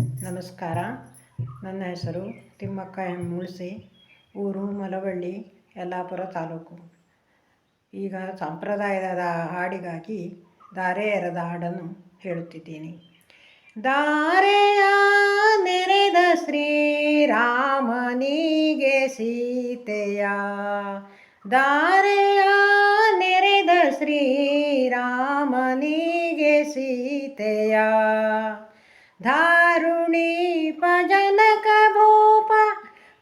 ನಮಸ್ಕಾರ. ನನ್ನ ಹೆಸರು ತಿಮ್ಮಕ್ಕ ಎಂ ಮುಳ್ಸಿ, ಊರು ಮಲವಳ್ಳಿ, ಯಲ್ಲಾಪುರ ತಾಲೂಕು. ಈಗ ಸಂಪ್ರದಾಯದ ಹಾಡಿಗಾಗಿ ಧಾರೆ ಎರೆದ ಹಾಡನ್ನು ಹೇಳುತ್ತಿದ್ದೀನಿ. ಧಾರೆಯ ನೆರೆದ ಶ್ರೀರಾಮನಿಗೆ ಸೀತೆಯ, ಧಾರೆಯ ನೆರೆದ ಶ್ರೀರಾಮನಿಗೆ ಸೀತೆಯ, ಧಾರುಣಿ ಜನಕ ಭೂಪ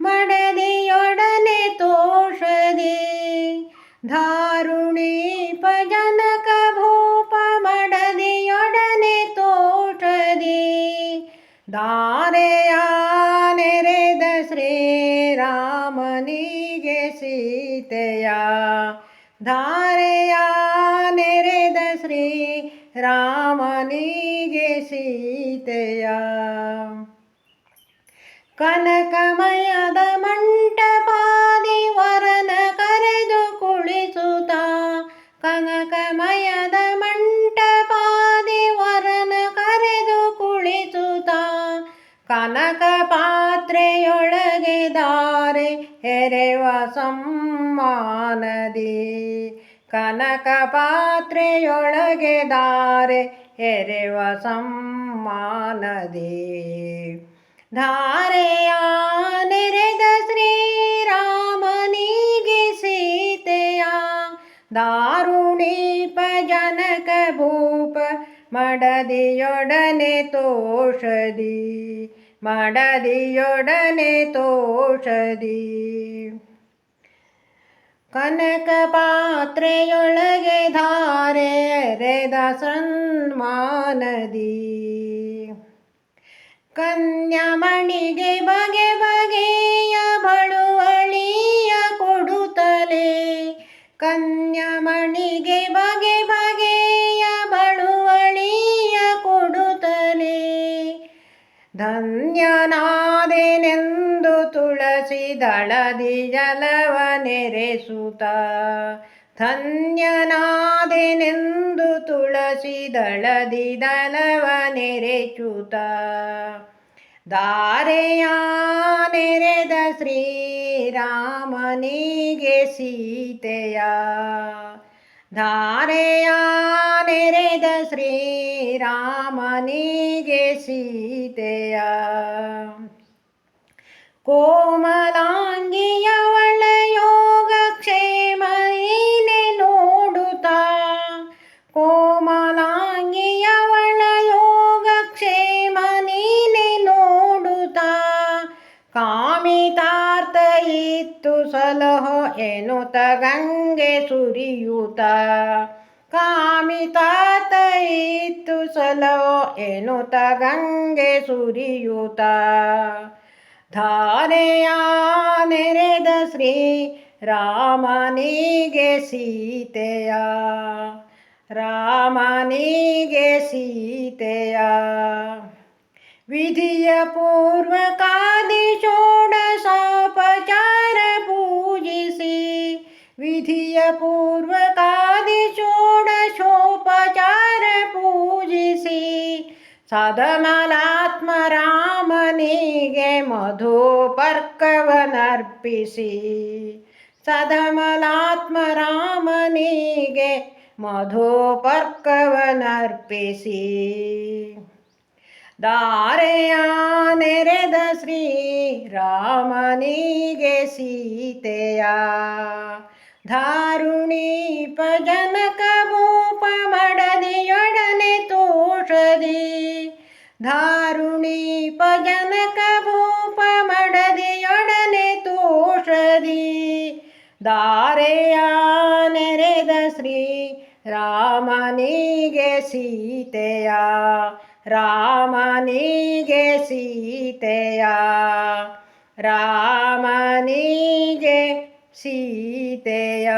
ಮಡದಿಯೊಡನೆ ತೋಷದಿ, ಧಾರುಣಿ ಜನಕ ಭೂಪ ಮಡದಿಯೊಡನೆ ತೋಷದಿ, ಧಾರೆಯ ನೆರೆದ ಶ್ರೀರಾಮನಿಗೆ ಸೀತೆಯ, ಧಾರೆಯ ನೆರೆದ ಶ್ರೀರಾಮನಿಗೆ ಸೀತೆಯ. ಕನಕಮಯದ ಮಂಟಪಾದಿ ವರನ ಕರೆದು ಕುಳಿಸುತ್ತ, ಕನಕಮಯದ ಮಂಟಪಾದಿ ವರನ ಕರೆದು ಕುಳಿಸುತ್ತ, ಕನಕ ಪಾತ್ರೆಯೊಳಗೆ ಧಾರೆ ಎರೆವ ಸಮ್ಮಾನದಿ, ಕನಕ ಪಾತ್ರೆಯೊಳಗೆ ಧಾರೆ ಎರೆವ ಸಮ್ಮಾನದಿ, ಧಾರೆಯ ನೆರೆದ ಶ್ರೀರಾಮನಿಗೆ ಸೀತೆಯ, ಧಾರುಣಿ ಜನಕ ಭೂಪ ಮಡದಿಯೊಡನೆ ತೋಷದಿ, ಮಡದಿಯೊಡನೆ ತೋಷದಿ, ಕನಕ ಪಾತ್ರೆಯೊಳಗೆ ಧಾರೆ ಎರೆದ ಸನ್ಮಾನದಿ, ಕನ್ಯಮಣಿಗೆ ಬಗೆ ಬಗೆಯ ಬಳುವಳಿಯ ಕೊಡುತ್ತಲೇ, ಕನ್ಯಮಣಿಗೆ ಬಗೆ ಬಗೆಯ ಬಳುವಳಿಯ ಕೊಡುತ್ತಲೇ, ಧನ್ಯನಾದೆನೆಂದು ತುಳಸಿ ದಳದಿ ಜಲವ ನೆರೆಸುತ್ತ, ಧನ್ಯನಾದೆನೆಂದು ತುಳಸಿ ದಳದಿ ದಲವ ನೆರೆಸುತ್ತ, ಧಾರೆಯ ನೆರೆದ ಶ್ರೀರಾಮನಿಗೆ ಸೀತೆಯ, ಧಾರೆಯ ನೆರೆದ ಶ್ರೀರಾಮನಿಗೆ ಸೀತೆಯ. ಕೋಮಲಾಂಗಿಯವಳ ಯೋಗ ಕ್ಷೇಮ ನೀನೆ ನೋಡುತ್ತಾ, ಕೋಮಲಾಂಗಿಯವಳ ಯೋಗ ಕ್ಷೇಮ ನೀನೆ ನೋಡುತ್ತಾ, ಕಾಮಿತಾರ್ಥ ಇತ್ತು ಸಲಹೋ ಎನ್ನುತ್ತ ಗಂಗೆ ಸುರಿಯುತ್ತ, ಕಾಮಿತಾರ್ಥ ಇತ್ತು ಸಲಹೋ ಎನ್ನುತ್ತ ಗಂಗೆ ಸುರಿಯುತ್ತ, ಧಾರೆಯ ನೆರೆದ ಶ್ರೀರಾಮನಿಗೆ ಸೀತೆಯ, ರಾಮನಿಗೆ ಸೀತೆಯ. ವಿಧಿಯ ಪೂರ್ವಕಾದಿ ಷೋಡಶೋಪಚಾರ ಪೂಜಿಸಿ, ವಿಧಿಯ ಪೂರ್ವಕಾದಿ ಷೋಡಶೋಪಚಾರ ಪೂಜಿಸಿ, ಸದಮಲಾತ್ಮ ರಾಮನಿಗೆ ಮಧುಪರ್ಕವನರ್ಪಿಸಿ, ಸದಮಲಾತ್ಮ ರಾಮನಿಗೆ ಮಧುಪರ್ಕವನರ್ಪಿಸಿ, ಧಾರೆಯ ನೆರೆದ ಶ್ರೀರಾಮನಿಗೆ ಸೀತೆಯ, ಧಾರುಣಿ ಜನಕ ಭೂಪ ಮಡದಿಯೊಡನೆ ತೋಷದಿ, ಧಾರುಣಿ ಜನಕ ಭೂಪ ಮಡದಿಯೊಡನೆ ತೋಷದಿ, ಧಾರೆಯ ನೆರೆದ ಶ್ರೀರಾಮನಿಗೆ ಸೀತೆಯ, ರಾಮನಿಗೆ ಸೀತೆಯ, ರಾಮನಿಗೆ ಸೀತೆಯ.